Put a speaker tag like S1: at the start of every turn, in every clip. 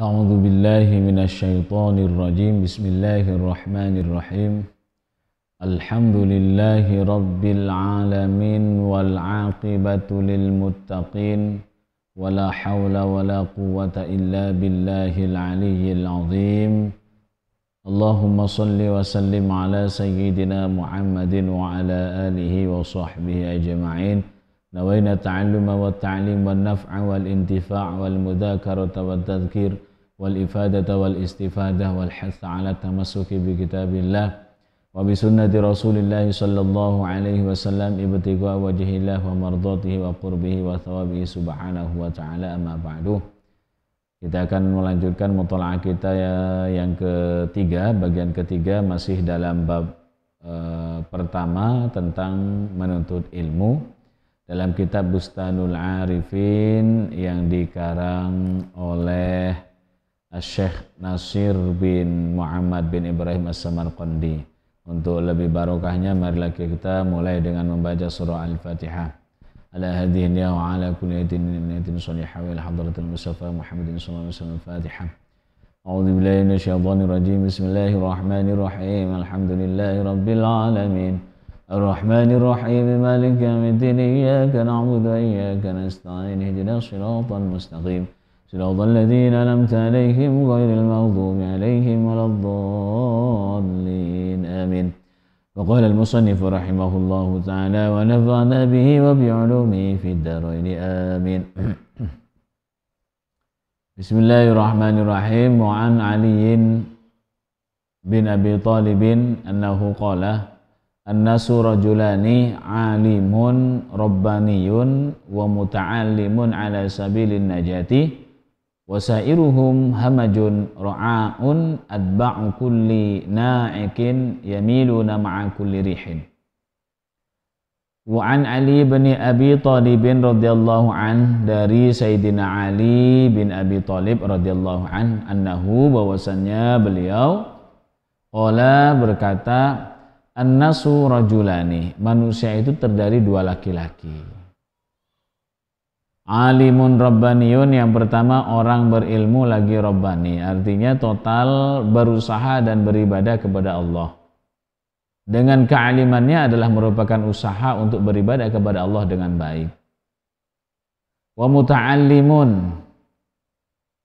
S1: A'udzu billahi minasyaitonir rajim. Bismillahirrahmanirrahim. Alhamdulillahi rabbil alamin wal 'aqibatu lil muttaqin wala haula wala quwwata illa billahil aliyyil azim. Allahumma shalli wa sallim ala sayyidina Muhammadin wa ala alihi wa sahbihi ajma'in. Nawaina ta'alluma wa ta'lim wa naf'a wal intifa' wal mudzakarata wa tadhkir wal ifadata wal istifadah wal hatha ala tamassuki bi kitabillah wa bi sunnati Rasulillah sallallahu alaihi wasallam ibtigha wajhillah wa mardatihi wa qurbihi wa thawabihi subhanahu wa ta'ala. Amma ba'du. Kita akan melanjutkan muthala'ah kita yang ketiga, bagian ketiga, masih dalam bab pertama tentang menuntut ilmu dalam kitab Bustanul Arifin yang dikarang oleh Syekh Nasir bin Muhammad bin Ibrahim As-Samarqandi. Untuk lebih barokahnya, marilah kita mulai dengan membaca surah Al-Fatihah. Ala hadhihi niyya wa ala kulli niyatin salihah wa ila hadratil Mustafa Muhammadin sallallahu alaihi wasallam. Al-Fatihah. A'udzu billahi minasyaitonir rajim. Bismillahirrahmanirrahim. Alhamdulillahi rabbil alamin. Ar-Rahmanir Rahim. Maliki yaumiddin. Iyyaka na'budu wa iyyaka nasta'in. Ihdinas siratal mustaqim. Siratal ladzina an'amta 'alaihim ghairil maghdubi 'alaihim waladdallin. Amin. Wa qala al-musannif rahimahullahu ta'ala wa nafa'na bihi wa bi'ulumihi fid dharain. Amin. Bismillahirrahmanirrahim. Wa an Ali bin Abi Thalib annahu qala an-nasu rajulani 'alimun rabbaniyun wa muta'allimun 'ala sabilin najati wasairuhum hamajun ra'aun adba'u kulli na'ikin yamiluna ma'a kulli rihin. Wa an Ali bin Abi Thalib radhiyallahu an, dari Sayyidina Ali bin Abi Thalib radhiyallahu an, annahu, bahwasannya beliau qala, berkata, an-nasu rajulani, manusia itu terdiri dua laki-laki. Alimun rabbaniyun, yang pertama orang berilmu lagi rabbani, artinya total berusaha dan beribadah kepada Allah. Dengan kealimannya adalah merupakan usaha untuk beribadah kepada Allah dengan baik. Wa muta'allimun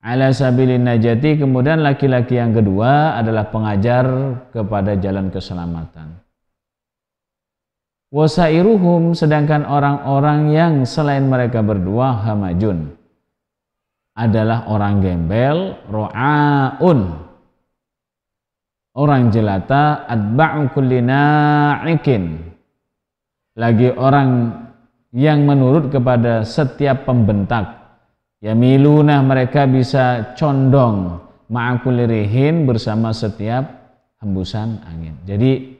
S1: ala sabilin najati, kemudian laki-laki yang kedua adalah pengajar kepada jalan keselamatan. Wasairuhum, sedangkan orang-orang yang selain mereka berdua, hamajun, adalah orang gembel, ro'aun, orang jelata, adba'u kulli na'ikin, lagi orang yang menurut kepada setiap pembentak. Yamiluna, mereka bisa condong, ma'akulli rihin, bersama setiap hembusan angin. Jadi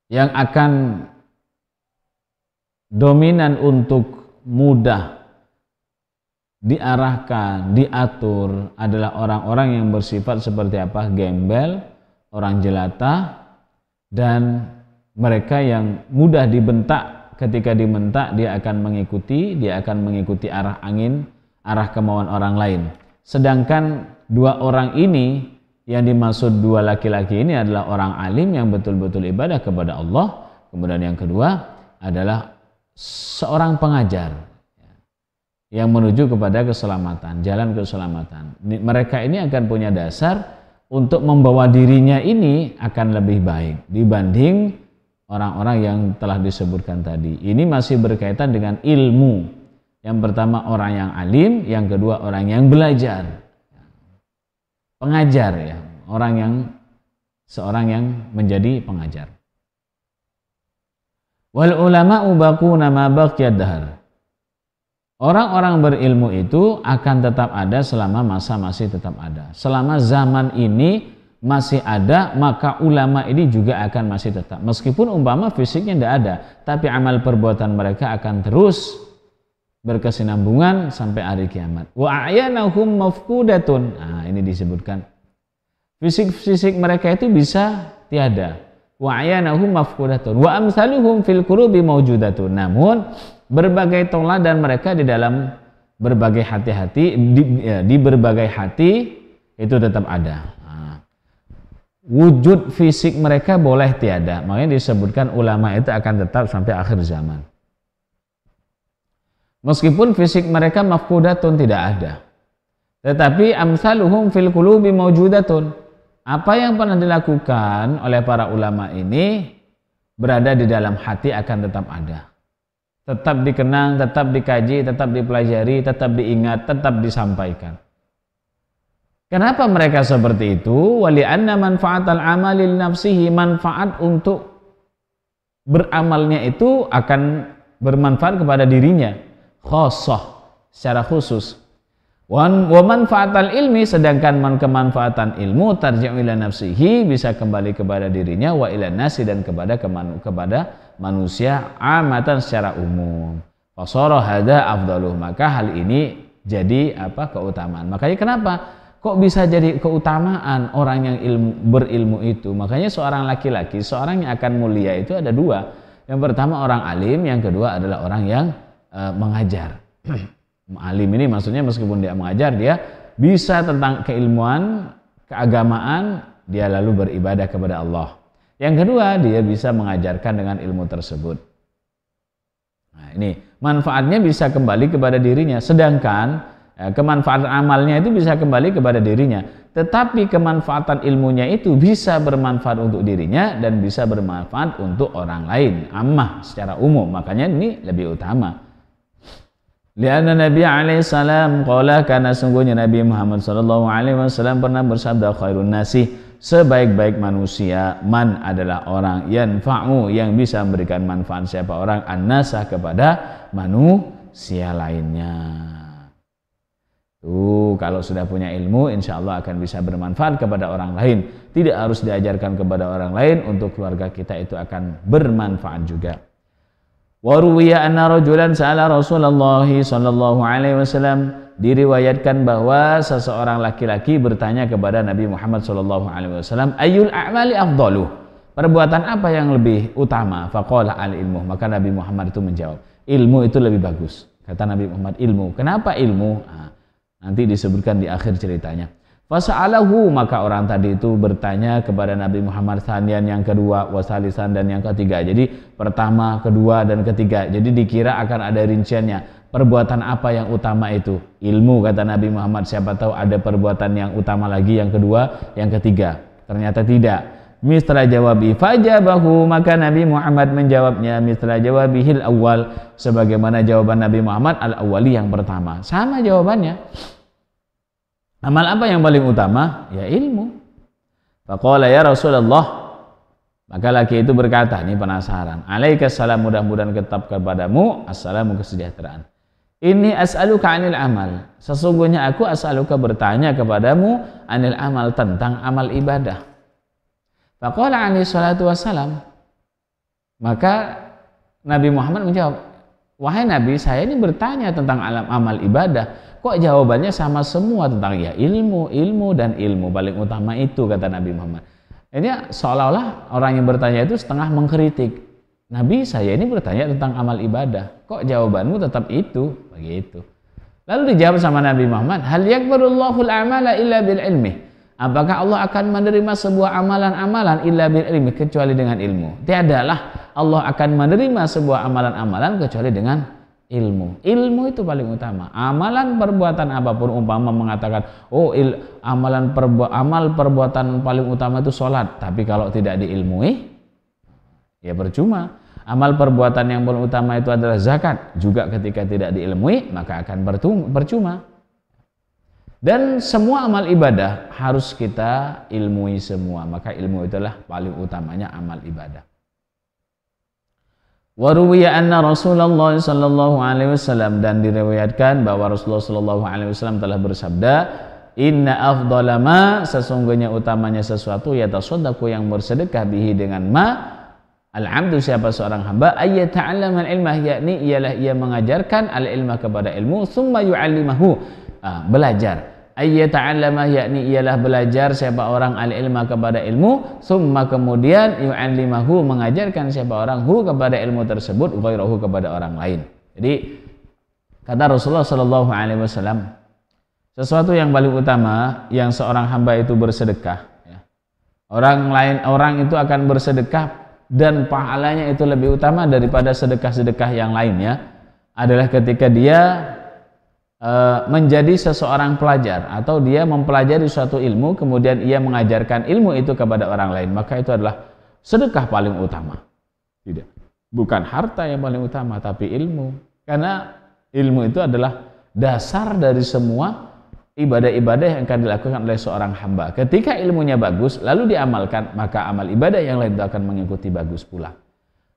S1: yang akan dominan untuk mudah diarahkan, diatur adalah orang-orang yang bersifat seperti apa? Gembel, orang jelata, dan mereka yang mudah dibentak. Ketika dibentak, dia akan mengikuti arah angin, arah kemauan orang lain. Sedangkan dua orang ini, yang dimaksud dua laki-laki ini adalah orang alim yang betul-betul ibadah kepada Allah. Kemudian yang kedua adalah seorang pengajar yang menuju kepada keselamatan, jalan keselamatan. Mereka ini akan punya dasar untuk membawa dirinya ini akan lebih baik dibanding orang-orang yang telah disebutkan tadi. Ini masih berkaitan dengan ilmu. Yang pertama orang yang alim, yang kedua orang yang belajar. Pengajar, ya, seorang yang menjadi pengajar. Wal ulama'u baquna ma baqiyad dahr. Orang-orang berilmu itu akan tetap ada selama masa masih tetap ada. Selama zaman ini masih ada, maka ulama ini juga akan masih tetap. Meskipun umpama fisiknya tidak ada, tapi amal perbuatan mereka akan terus berkesinambungan sampai hari kiamat. Wa a'yanahum mafqudatun. Nah, ini disebutkan. Fisik mereka itu bisa tiada. Wa a'yanahum mafqudatun. Wa amsaluhum fil qurubi mawjudatun. Namun berbagai tauladan mereka di dalam berbagai hati-hati di berbagai hati itu tetap ada. Wujud fisik mereka boleh tiada, makanya disebutkan ulama itu akan tetap sampai akhir zaman. Meskipun fisik mereka mafqudatun, tidak ada, tetapi amsaluhum fil qulubi mawjudatun. Apa yang pernah dilakukan oleh para ulama ini berada di dalam hati akan tetap ada, tetap dikenang, tetap dikaji, tetap dipelajari, tetap diingat, tetap disampaikan. Kenapa mereka seperti itu? Wali anna manfaatal amalil nafsihi, manfaat untuk beramalnya itu akan bermanfaat kepada dirinya, khosoh, secara khusus. Wa manfaatal ilmi, sedangkan kemanfaatan ilmu tarji'u ila nafsihi, bisa kembali kepada dirinya, wa ila nasi, dan kepada manusia amatan, secara umum. Fasara hadza afdaluh, maka hal ini jadi keutamaan. Makanya kenapa kok bisa jadi keutamaan orang yang berilmu itu? Makanya seorang laki-laki, seorang yang akan mulia itu ada dua. Yang pertama orang alim, yang kedua adalah orang yang mengajar. Alim ini maksudnya meskipun dia mengajar, dia bisa tentang keilmuan, keagamaan, dia lalu beribadah kepada Allah. Yang kedua, dia bisa mengajarkan dengan ilmu tersebut. Nah, ini manfaatnya bisa kembali kepada dirinya, sedangkan kemanfaatan amalnya itu bisa kembali kepada dirinya, tetapi kemanfaatan ilmunya itu bisa bermanfaat untuk dirinya dan bisa bermanfaat untuk orang lain, ammah, secara umum. Makanya ini lebih utama. Lianna Nabi alaihi salam qala, karena sungguhnya Nabi Muhammad sallallahu alaihi wasallam pernah bersabda, khairun nasi, sebaik-baik manusia, man adalah orang, yanfa'u, yang bisa memberikan manfaat, siapa orang, an-nasa, kepada manusia lainnya. Kalau sudah punya ilmu, insya Allah akan bisa bermanfaat kepada orang lain. Tidak harus diajarkan kepada orang lain, untuk keluarga kita itu akan bermanfaat juga. Wa ruwiya anna rajulan sa'ala Rasulullah sallallahu alaihi wasallam, diriwayatkan bahwa seseorang laki-laki bertanya kepada Nabi Muhammad sallallahu alaihi wasallam, ayyul a'mali afdalu, perbuatan apa yang lebih utama? Faqala al-ilmu, maka Nabi Muhammad itu menjawab, ilmu itu lebih bagus. Kata Nabi Muhammad, ilmu. Kenapa ilmu? Nanti disebutkan di akhir ceritanya. Fasa'alahu, maka orang tadi itu bertanya kepada Nabi Muhammad, sanian, yang kedua, wasalisan, dan yang ketiga. Jadi pertama, kedua, dan ketiga. Jadi dikira akan ada rinciannya. Perbuatan apa yang utama itu? Ilmu, kata Nabi Muhammad. Siapa tahu ada perbuatan yang utama lagi, yang kedua, yang ketiga. Ternyata tidak. Misra jawabi fajabahu, maka Nabi Muhammad menjawabnya misra jawabihil awal, sebagaimana jawaban Nabi Muhammad al-awwali, yang pertama. Sama jawabannya. Amal apa yang paling utama? Ya ilmu. Faqala ya Rasulullah, maka laki itu berkata, ini penasaran, alaikassalam, mudah-mudahan tetap kepadamu, assalamu, kesejahteraan. Ini as'aluka anil amal, sesungguhnya aku as'aluka, bertanya kepadamu, anil amal, tentang amal ibadah. Faqala alaihi salatu wassalam, maka Nabi Muhammad menjawab, wahai Nabi, saya ini bertanya tentang amal ibadah, kok jawabannya sama semua tentang ya ilmu, ilmu, dan ilmu paling utama itu, kata Nabi Muhammad. Ini seolah-olah orang yang bertanya itu setengah mengkritik. Nabi, saya ini bertanya tentang amal ibadah, kok jawabanmu tetap itu? Begitu. Lalu dijawab sama Nabi Muhammad, hal yakbarullahu al-amala illa bil ilmi, apakah Allah akan menerima sebuah amalan-amalan illa bil ilmi, kecuali dengan ilmu? Tiadalah Allah akan menerima sebuah amalan-amalan kecuali dengan ilmu. Ilmu itu paling utama. Amalan perbuatan apapun, umpama mengatakan, amal perbuatan paling utama itu sholat, tapi kalau tidak diilmui, ya percuma. Amal perbuatan yang paling utama itu adalah zakat, juga ketika tidak diilmui, maka akan percuma. Dan semua amal ibadah harus kita ilmui semua, maka ilmu itulah paling utamanya amal ibadah. Wa ruwiya anna Rasulullah sallallahu alaihi wasallam, dan diriwayatkan bahwa Rasulullah sallallahu alaihi wasallam telah bersabda, inna afdhala ma, sesungguhnya utamanya sesuatu, yatasaddaqu, yang bersedekah, bihi, dengan ma, al-'abdu, siapa seorang hamba, ayyata'allama al-ilmah, yakni ialah ia mengajarkan al-ilmah, kepada ilmu, thumma yu'allimahu, belajar. Ayyata'allama, yakni ialah belajar siapa orang al-ilma, kepada ilmu, summa, kemudian yu'allimahu, mengajarkan siapa orang hu, kepada ilmu tersebut, ghairahu, kepada orang lain. Jadi Kata Rasulullah Shallallahu Alaihi Wasallam, sesuatu yang paling utama yang seorang hamba itu bersedekah. Ya. Orang itu akan bersedekah dan pahalanya itu lebih utama daripada sedekah-sedekah yang lainnya adalah ketika dia menjadi seseorang pelajar atau dia mempelajari suatu ilmu kemudian ia mengajarkan ilmu itu kepada orang lain, maka itu adalah sedekah paling utama. Bukan harta yang paling utama, tapi ilmu. Karena ilmu itu adalah dasar dari semua ibadah-ibadah yang akan dilakukan oleh seorang hamba. Ketika ilmunya bagus lalu diamalkan, maka amal ibadah yang lain itu akan mengikuti bagus pula.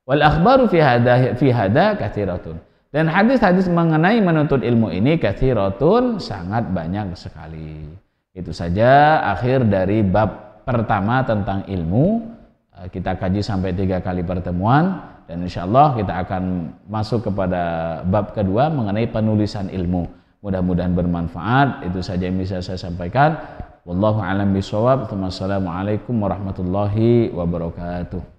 S1: Wal akhbaru fi hada katsiratun. Dan hadis-hadis mengenai menuntut ilmu ini katsiratun, sangat banyak sekali. Itu saja akhir dari bab pertama tentang ilmu. Kita kaji sampai 3 kali pertemuan dan insyaallah kita akan masuk kepada bab kedua mengenai penulisan ilmu. Mudah-mudahan bermanfaat. Itu saja yang bisa saya sampaikan. Wallahu a'lam bishawab. Wassalamualaikum warahmatullahi wabarakatuh.